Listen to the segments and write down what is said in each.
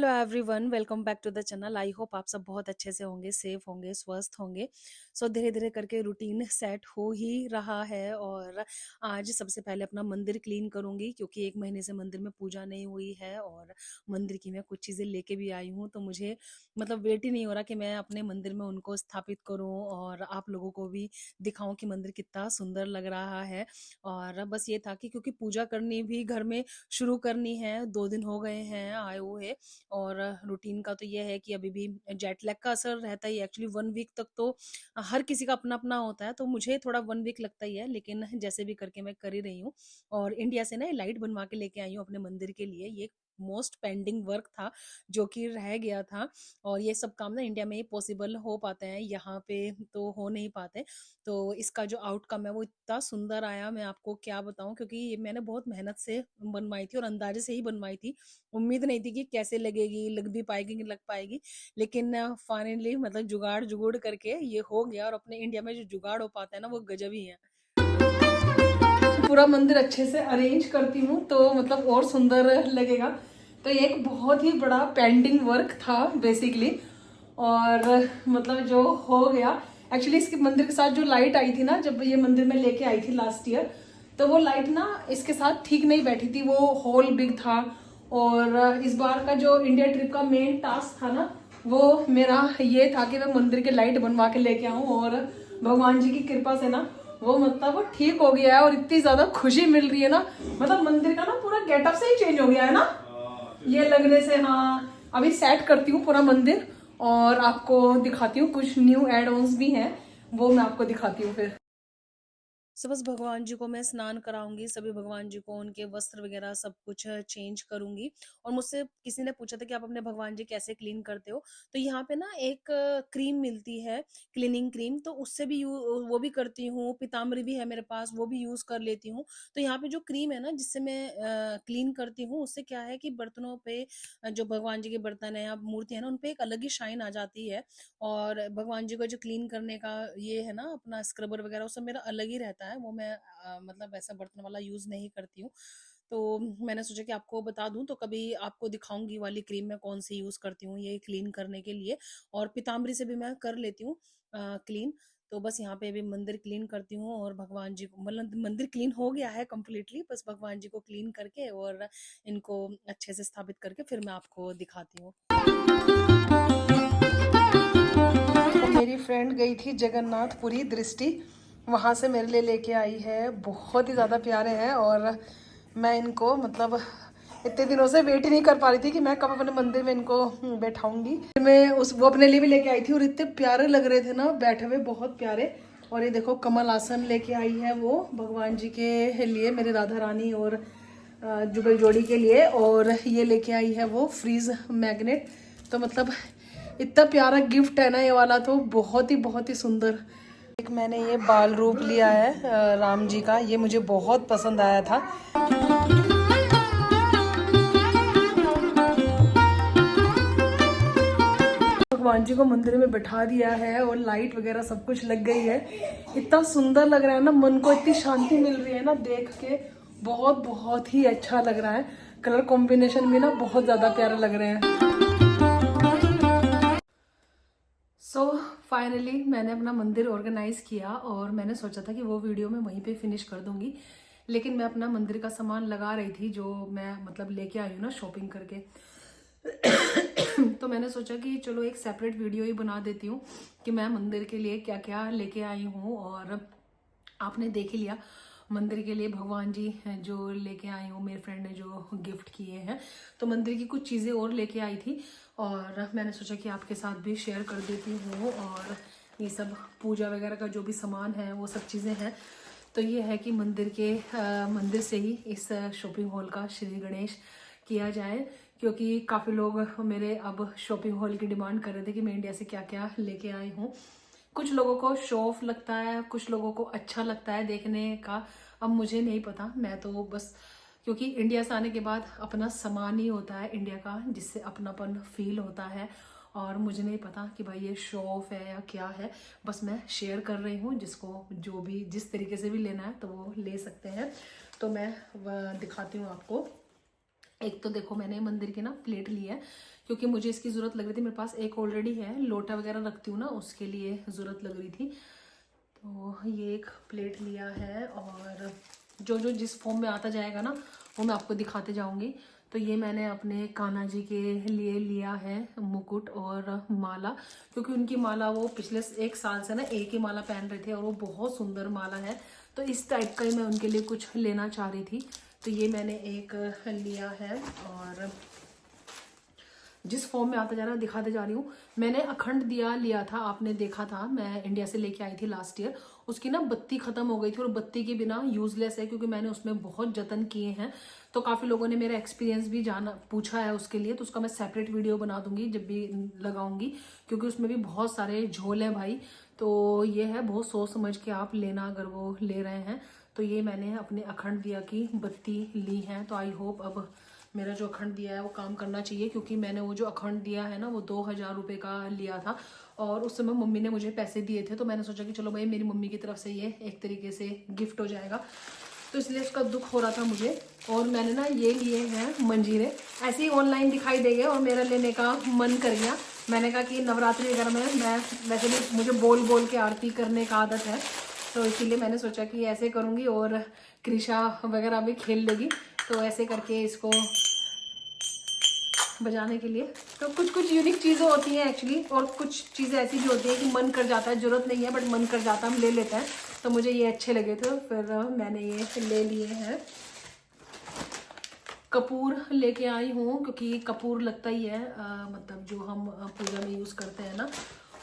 Hello everyone, welcome back to the channel. I hope आप सब बहुत अच्छे से होंगे, सेफ होंगे, स्वस्थ होंगे। सो धीरे धीरे करके रूटीन सेट हो ही रहा है। और आज सबसे पहले अपना मंदिर क्लीन करूंगी, क्योंकि एक महीने से मंदिर में पूजा नहीं हुई है और मंदिर की मैं कुछ चीज़ें लेके भी आई हूँ। तो मुझे मतलब वेट ही नहीं हो रहा कि मैं अपने मंदिर में उनको स्थापित करूँ और आप लोगों को भी दिखाऊं कि मंदिर कितना सुंदर लग रहा है। और बस ये था कि क्योंकि पूजा करनी भी घर में शुरू करनी है, 2 दिन हो गए हैं आए हुए। और रूटीन का तो ये है कि अभी भी जेट लैग का असर रहता ही। एक्चुअली 1 वीक तक तो हर किसी का अपना अपना होता है, तो मुझे थोड़ा 1 वीक लगता ही है, लेकिन जैसे भी करके मैं कर ही रही हूँ। और इंडिया से ना लाइट बनवा के लेके आई हूँ अपने मंदिर के लिए। ये मोस्ट पेंडिंग वर्क था जो कि रह गया था। और ये सब काम ना इंडिया में ही पॉसिबल हो पाते हैं, यहाँ पे तो हो नहीं पाते। तो इसका जो आउटकम है वो इतना सुंदर आया, मैं आपको क्या बताऊं, क्योंकि ये मैंने बहुत मेहनत से बनवाई थी और अंदाजे से ही बनवाई थी। उम्मीद नहीं थी कि कैसे लगेगी, लग भी पाएगी कि लग पाएगी। लेकिन फाइनली मतलब जुगाड़ जुगुड़ करके ये हो गया। और अपने इंडिया में जो जुगाड़ हो पाता है ना, वो गजब ही है। पूरा मंदिर अच्छे से अरेंज करती हूँ तो मतलब और सुंदर लगेगा। तो ये एक बहुत ही बड़ा पेंडिंग वर्क था बेसिकली। और मतलब जो हो गया, एक्चुअली इसके मंदिर के साथ जो लाइट आई थी ना, जब ये मंदिर में लेके आई थी लास्ट ईयर, तो वो लाइट ना इसके साथ ठीक नहीं बैठी थी, वो होल बिग था। और इस बार का जो इंडिया ट्रिप का मेन टास्क था ना, वो मेरा ये था कि मैं मंदिर के लाइट बनवा के लेके आऊं। और भगवान जी की कृपा से ना वो मतलब वो ठीक हो गया है। और इतनी ज्यादा खुशी मिल रही है ना, मतलब मंदिर का ना पूरा गेटअप से ही चेंज हो गया है ना ये लगने से। हाँ, अभी सेट करती हूँ पूरा मंदिर और आपको दिखाती हूँ। कुछ न्यू एड ऑन्स भी हैं, वो मैं आपको दिखाती हूँ फिर। सो बस भगवान जी को मैं स्नान कराऊंगी, सभी भगवान जी को उनके वस्त्र वगैरह सब कुछ चेंज करूंगी। और मुझसे किसी ने पूछा था कि आप अपने भगवान जी कैसे क्लीन करते हो। तो यहाँ पे ना एक क्रीम मिलती है, क्लीनिंग क्रीम, तो उससे भी वो भी करती हूँ। पीताम्बरी भी है मेरे पास, वो भी यूज कर लेती हूँ। तो यहाँ पे जो क्रीम है ना, जिससे मैं क्लीन करती हूँ, उससे क्या है कि बर्तनों पे जो भगवान जी के बर्तन है या मूर्ति है ना, उन पे एक अलग ही शाइन आ जाती है। और भगवान जी को जो क्लीन करने का ये है ना अपना स्क्रबर वगैरह, वो सब मेरा अलग ही रहता है। वो मैं मतलब ऐसा बर्तन वाला यूज नहीं करती हूँ। तो मैंने सोचा कि आपको बता दूं, तो कभी आपको दिखाऊंगी वाली क्रीम मैं कौन सी यूज करती हूँ ये क्लीन करने के लिए। और पीताम्बरी से भी मैं कर लेती हूँ क्लीन। तो बस यहाँ पे भी मंदिर क्लीन करती हूँ और भगवान जी को, मतलब मंदिर क्लीन हो गया है कम्प्लीटली, बस भगवान जी को क्लीन करके और इनको अच्छे से स्थापित करके फिर मैं आपको दिखाती हूँ। तो मेरी फ्रेंड गई थी जगन्नाथपुरी दृष्टि, वहाँ से मेरे लिए लेके आई है। बहुत ही ज़्यादा प्यारे हैं और मैं इनको मतलब इतने दिनों से वेट ही नहीं कर पा रही थी कि मैं कब अपने मंदिर में इनको बैठाऊंगी। मैं उस वो अपने लिए भी लेके आई थी और इतने प्यारे लग रहे थे ना बैठे हुए, बहुत प्यारे। और ये देखो कमल आसन लेके आई है वो भगवान जी के लिए, मेरे राधा रानी और जुगल जोड़ी के लिए। और ये लेके आई है वो फ्रीज मैग्नेट। तो मतलब इतना प्यारा गिफ्ट है ना ये वाला, तो बहुत ही सुंदर। एक मैंने ये बाल रूप लिया है राम जी का, ये मुझे बहुत पसंद आया था। भगवान जी को मंदिर में बैठा दिया है और लाइट वगैरह सब कुछ लग गई है। इतना सुंदर लग रहा है ना, मन को इतनी शांति मिल रही है ना देख के। बहुत ही अच्छा लग रहा है। कलर कॉम्बिनेशन भी ना बहुत ज्यादा प्यारे लग रहे हैं। सो फाइनली मैंने अपना मंदिर ऑर्गेनाइज किया और मैंने सोचा था कि वो वीडियो मैं वहीं पे फिनिश कर दूंगी। लेकिन मैं अपना मंदिर का सामान लगा रही थी जो मैं मतलब लेके आई हूँ ना शॉपिंग करके। तो मैंने सोचा कि चलो एक सेपरेट वीडियो ही बना देती हूँ कि मैं मंदिर के लिए क्या क्या लेके आई हूँ। और आपने देख ही लिया मंदिर के लिए भगवान जी जो लेके आई हूँ, मेरे फ्रेंड ने जो गिफ्ट किए हैं। तो मंदिर की कुछ चीज़ें और लेके आई थी और मैंने सोचा कि आपके साथ भी शेयर कर देती हूँ। और ये सब पूजा वगैरह का जो भी सामान है वो सब चीज़ें हैं। तो ये है कि मंदिर से ही इस शॉपिंग हॉल का श्री गणेश किया जाए, क्योंकि काफ़ी लोग मेरे अब शॉपिंग हॉल की डिमांड कर रहे थे कि मैं इंडिया से क्या क्या लेके आई हूँ। कुछ लोगों को शो ऑफ लगता है, कुछ लोगों को अच्छा लगता है देखने का। अब मुझे नहीं पता, मैं तो बस क्योंकि इंडिया से आने के बाद अपना सामान ही होता है इंडिया का, जिससे अपनापन फील होता है। और मुझे नहीं पता कि भाई ये शो ऑफ है या क्या है, बस मैं शेयर कर रही हूँ। जिसको जो भी जिस तरीके से भी लेना है तो वो ले सकते हैं। तो मैं दिखाती हूँ आपको। एक तो देखो मैंने मंदिर की ना प्लेट ली है, क्योंकि मुझे इसकी ज़रूरत लग रही थी। मेरे पास एक ऑलरेडी है, लोटा वगैरह रखती हूँ ना, उसके लिए ज़रूरत लग रही थी। तो ये एक प्लेट लिया है, और जो जो जिस फॉर्म में आता जाएगा ना वो मैं आपको दिखाते जाऊंगी। तो ये मैंने अपने कान्हा जी के लिए लिया है मुकुट और माला, क्योंकि उनकी माला वो पिछले 1 साल से ना एक ही माला पहन रहे थे, और वो बहुत सुंदर माला है। तो इस टाइप का ही मैं उनके लिए कुछ लेना चाह रही थी। तो ये मैंने एक लिया है, और जिस फॉर्म में आता जा रहा है दिखाते जा रही हूँ। मैंने अखंड दिया लिया था, आपने देखा था, मैं इंडिया से लेके आई थी लास्ट ईयर। उसकी ना बत्ती खत्म हो गई थी, और बत्ती के बिना यूजलेस है, क्योंकि मैंने उसमें बहुत जतन किए हैं। तो काफ़ी लोगों ने मेरा एक्सपीरियंस भी जाना पूछा है उसके लिए, तो उसका मैं सेपरेट वीडियो बना दूंगी जब भी लगाऊंगी, क्योंकि उसमें भी बहुत सारे झोल हैं भाई। तो ये है, बहुत सोच समझ के आप लेना अगर वो ले रहे हैं। तो ये मैंने अपने अखंड दिया की बत्ती ली है। तो आई होप अब मेरा जो अखंड दिया है वो काम करना चाहिए, क्योंकि मैंने वो जो अखंड दिया है ना वो 2000 रुपये का लिया था, और उस समय मम्मी ने मुझे पैसे दिए थे। तो मैंने सोचा कि चलो भाई मेरी मम्मी की तरफ से ये एक तरीके से गिफ्ट हो जाएगा, तो इसलिए उसका दुख हो रहा था मुझे। और मैंने ना ये लिए हैं मंजीरे, ऐसे ही ऑनलाइन दिखाई देंगे और मेरा लेने का मन कर गया। मैंने कहा कि नवरात्रि वगैरह में मैं वैसे भी मुझे बोल बोल के आरती करने का आदत है, तो इसीलिए मैंने सोचा कि ऐसे करूँगी, और कृषा वगैरह भी खेल लेगी, तो ऐसे करके इसको बजाने के लिए। तो कुछ कुछ यूनिक चीज़ें होती हैं एक्चुअली, और कुछ चीज़ें ऐसी भी होती हैं कि मन कर जाता है, ज़रूरत नहीं है बट मन कर जाता है, हम ले लेते हैं। तो मुझे ये अच्छे लगे थे, फिर मैंने ये ले लिए हैं। कपूर लेके आई हूँ, क्योंकि कपूर लगता ही है मतलब जो हम पूजा में यूज़ करते हैं ना।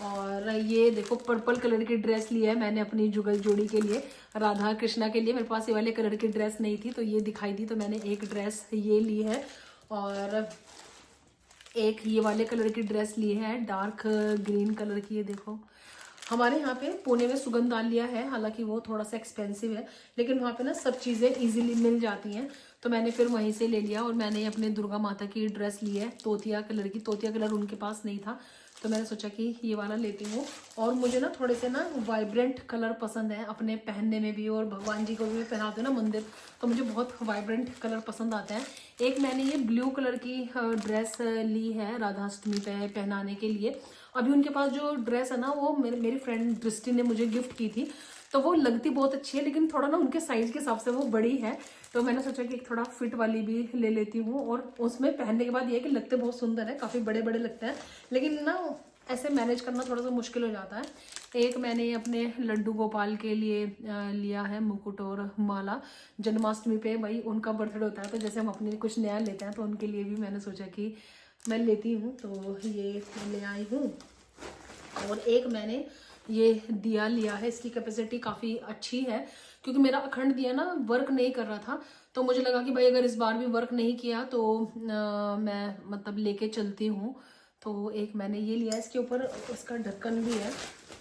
और ये देखो पर्पल कलर की ड्रेस ली है मैंने अपनी जुगल जोड़ी के लिए, राधा कृष्णा के लिए। मेरे पास ये वाले कलर की ड्रेस नहीं थी, तो ये दिखाई दी, तो मैंने एक ड्रेस ये ली है। और एक ये वाले कलर की ड्रेस ली है, डार्क ग्रीन कलर की। ये देखो हमारे यहाँ पे पुणे में सुगंधालिया है, हालांकि वो थोड़ा सा एक्सपेंसिव है, लेकिन वहाँ पे ना सब चीज़ें इजीली मिल जाती हैं। तो मैंने फिर वहीं से ले लिया, और मैंने अपने दुर्गा माता की ड्रेस ली है तोतिया कलर की। तोतिया कलर उनके पास नहीं था, तो मैंने सोचा कि ये वाला लेती हूँ। और मुझे ना थोड़े से ना वाइब्रेंट कलर पसंद है अपने पहनने में भी, और भगवान जी को भी पहनाते हैं ना मंदिर, तो मुझे बहुत वाइब्रेंट कलर पसंद आते हैं। एक मैंने ये ब्लू कलर की ड्रेस ली है राधाष्टमी पे पहनाने के लिए। अभी उनके पास जो ड्रेस है ना वो मेरी फ्रेंड दृष्टि ने मुझे गिफ्ट की थी, तो वो लगती बहुत अच्छी है, लेकिन थोड़ा ना उनके साइज के हिसाब से वो बड़ी है। तो मैंने सोचा कि एक थोड़ा फिट वाली भी ले लेती हूँ, और उसमें पहनने के बाद ये है कि लगते बहुत सुंदर है, काफ़ी बड़े बड़े लगते हैं, लेकिन ना ऐसे मैनेज करना थोड़ा सा मुश्किल हो जाता है। एक मैंने अपने लड्डू गोपाल के लिए लिया है मुकुट और माला। जन्माष्टमी पे भाई उनका बर्थडे होता है, तो जैसे हम अपने लिए कुछ नया लेते हैं, तो उनके लिए भी मैंने सोचा कि मैं लेती हूँ, तो ये ले आई हूँ। और एक मैंने ये दिया लिया है, इसकी कैपेसिटी काफ़ी अच्छी है, क्योंकि मेरा अखंड दिया ना वर्क नहीं कर रहा था, तो मुझे लगा कि भाई अगर इस बार भी वर्क नहीं किया तो मैं मतलब लेके चलती हूँ। तो एक मैंने ये लिया, इसके ऊपर इसका ढक्कन भी है,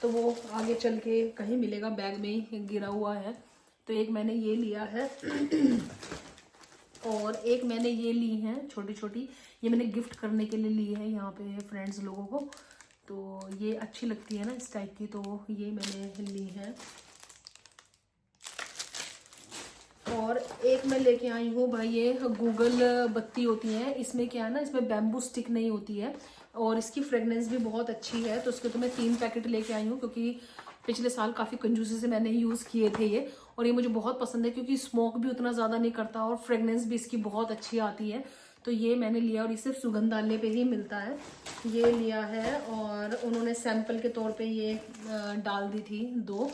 तो वो आगे चल के कहीं मिलेगा, बैग में ही गिरा हुआ है। तो एक मैंने ये लिया है। और एक मैंने ये ली है छोटी छोटी, ये मैंने गिफ्ट करने के लिए ली है यहाँ पे फ्रेंड्स लोगों को, तो ये अच्छी लगती है ना इस टाइप की, तो ये मैंने ली है। और एक मैं लेके आई हूँ भाई, ये गूगल बत्ती होती है, इसमें क्या है ना, इसमें बैम्बू स्टिक नहीं होती है, और इसकी फ्रेगनेंस भी बहुत अच्छी है। तो इसके तो मैं 3 पैकेट लेके आई हूँ, क्योंकि पिछले साल काफ़ी कंजूसी से मैंने यूज़ किए थे ये, और ये मुझे बहुत पसंद है, क्योंकि स्मोक भी उतना ज़्यादा नहीं करता, और फ्रेगनेंस भी इसकी बहुत अच्छी आती है। तो ये मैंने लिया, और ये सिर्फ सुगंधालय पे ही मिलता है, ये लिया है। और उन्होंने सैंपल के तौर पे ये डाल दी थी 2।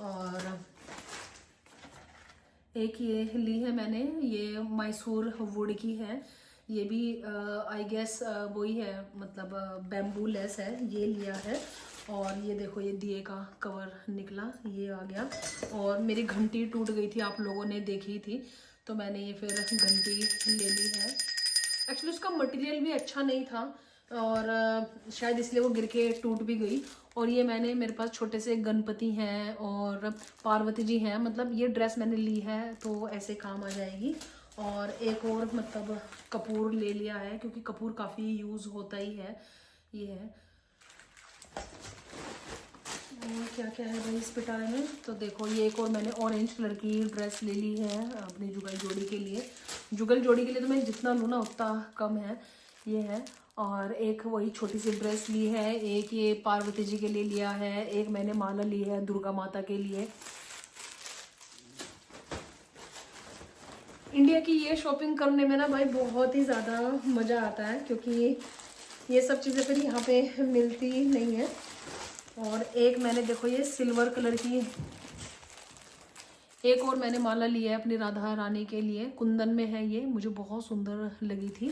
और एक ये ली है मैंने, ये मैसूर वुड की है, ये भी आई गेस वही है, मतलब बैम्बू लेस है, ये लिया है। और ये देखो ये दिए का कवर निकला, ये आ गया। और मेरी घंटी टूट गई थी, आप लोगों ने देखी थी, तो मैंने ये फिर घंटी ले ली है। एक्चुअली उसका मटेरियल भी अच्छा नहीं था, और शायद इसलिए वो गिर के टूट भी गई। और ये मैंने, मेरे पास छोटे से गणपति हैं और पार्वती जी हैं, मतलब ये ड्रेस मैंने ली है तो ऐसे काम आ जाएगी। और एक और मतलब कपूर ले लिया है, क्योंकि कपूर काफ़ी यूज़ होता ही है। ये है, और क्या क्या है भाई इस पिटारे में, तो देखो ये एक और मैंने ऑरेंज कलर की ड्रेस ले ली है अपनी जुगल जोड़ी के लिए। जुगल जोड़ी के लिए तो मैं जितना लूँ ना उतना कम है, ये है। और एक वही छोटी सी ड्रेस ली है, एक ये पार्वती जी के लिए लिया है, एक मैंने माला ली है दुर्गा माता के लिए। इंडिया की ये शॉपिंग करने में ना भाई बहुत ही ज़्यादा मज़ा आता है, क्योंकि ये सब चीज़ें फिर यहाँ पे मिलती नहीं है। और एक मैंने देखो ये सिल्वर कलर की एक और मैंने माला ली है अपनी राधा रानी के लिए, कुंदन में है ये, मुझे बहुत सुंदर लगी थी।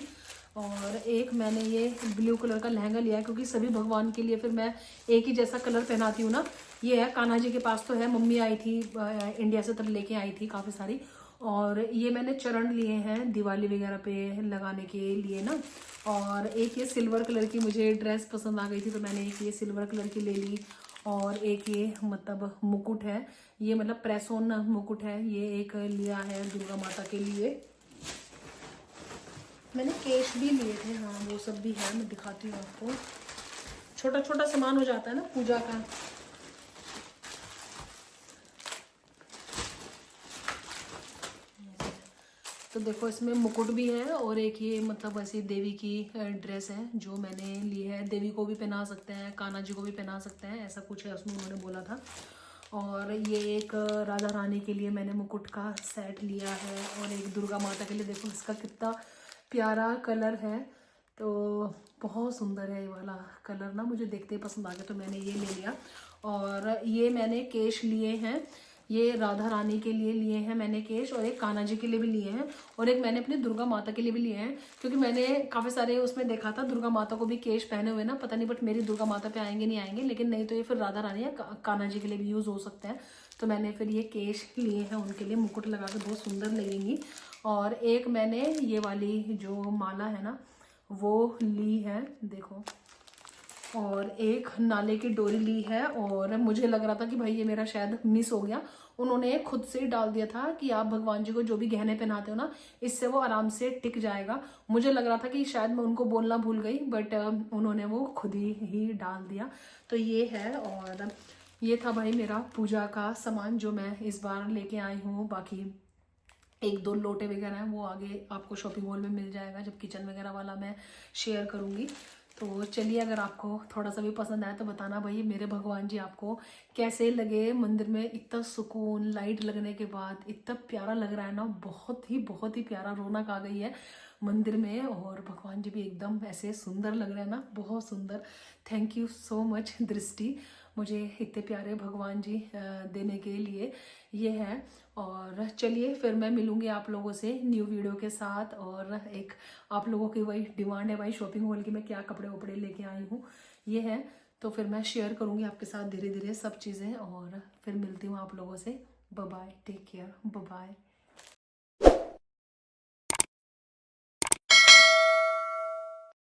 और एक मैंने ये ब्लू कलर का लहंगा लिया है, क्योंकि सभी भगवान के लिए फिर मैं एक ही जैसा कलर पहनाती हूँ ना। ये है कान्हा जी के पास तो है, मम्मी आई थी इंडिया से तब लेके आई थी काफ़ी सारी। और ये मैंने चरण लिए हैं दिवाली वगैरह पे लगाने के लिए ना। और एक ये सिल्वर कलर की मुझे ड्रेस पसंद आ गई थी, तो मैंने एक ये सिल्वर कलर की ले ली। और एक ये मतलब मुकुट है, ये मतलब प्रेस ऑन मुकुट है, ये एक लिया है दुर्गा माता के लिए। मैंने केश भी लिए थे, हाँ वो सब भी है, मैं दिखाती हूँ आपको। छोटा छोटा सामान हो जाता है ना पूजा का। तो देखो इसमें मुकुट भी है, और एक ये मतलब ऐसी देवी की ड्रेस है जो मैंने ली है। देवी को भी पहना सकते हैं, कान्हा जी को भी पहना सकते हैं, ऐसा कुछ है उसमें उन्होंने बोला था। और ये एक राधा रानी के लिए मैंने मुकुट का सेट लिया है, और एक दुर्गा माता के लिए देखो इसका कितना प्यारा कलर है। तो बहुत सुंदर है ये वाला कलर ना, मुझे देखते ही पसंद आ गया, तो मैंने ये ले लिया। और ये मैंने केश लिए हैं, ये राधा रानी के लिए लिए हैं मैंने केश, और एक कान्हा जी के लिए भी लिए हैं, और एक मैंने अपनी दुर्गा माता के लिए भी लिए हैं। क्योंकि मैंने काफ़ी सारे उसमें देखा था दुर्गा माता को भी केश पहने हुए ना, पता नहीं बट मेरी दुर्गा माता पे आएंगे नहीं आएंगे, लेकिन नहीं तो ये फिर राधा रानी या कान्हा जी के लिए भी यूज़ हो सकते हैं। तो मैंने फिर ये केश लिए हैं उनके लिए, मुकुट लगा के बहुत सुंदर लगेंगी। और एक मैंने ये वाली जो माला है ना वो ली है देखो, और एक नाले की डोरी ली है। और मुझे लग रहा था कि भाई ये मेरा शायद मिस हो गया, उन्होंने खुद से ही डाल दिया था कि आप भगवान जी को जो भी गहने पहनाते हो ना, इससे वो आराम से टिक जाएगा। मुझे लग रहा था कि शायद मैं उनको बोलना भूल गई, बट उन्होंने वो खुद ही डाल दिया। तो ये है, और ये था भाई मेरा पूजा का सामान जो मैं इस बार लेके आई हूँ। बाकी एक दो लोटे वगैरह हैं वो आगे आपको शॉपिंग मॉल में मिल जाएगा, जब किचन वगैरह वाला मैं शेयर करूँगी। तो चलिए, अगर आपको थोड़ा सा भी पसंद आया तो बताना भाई मेरे भगवान जी आपको कैसे लगे। मंदिर में इतना सुकून, लाइट लगने के बाद इतना प्यारा लग रहा है ना, बहुत ही प्यारा, रौनक आ गई है मंदिर में। और भगवान जी भी एकदम ऐसे सुंदर लग रहे हैं ना, बहुत सुंदर। थैंक यू सो मच दृष्टि, मुझे इतने प्यारे भगवान जी देने के लिए। ये है। और चलिए फिर मैं मिलूंगी आप लोगों से न्यू वीडियो के साथ। और एक आप लोगों की वही डिमांड है भाई शॉपिंग मॉल की, मैं क्या कपड़े वपड़े लेके आई हूँ, ये है। तो फिर मैं शेयर करूँगी आपके साथ धीरे धीरे सब चीज़ें, और फिर मिलती हूँ आप लोगों से। Bye bye, take care, bye bye.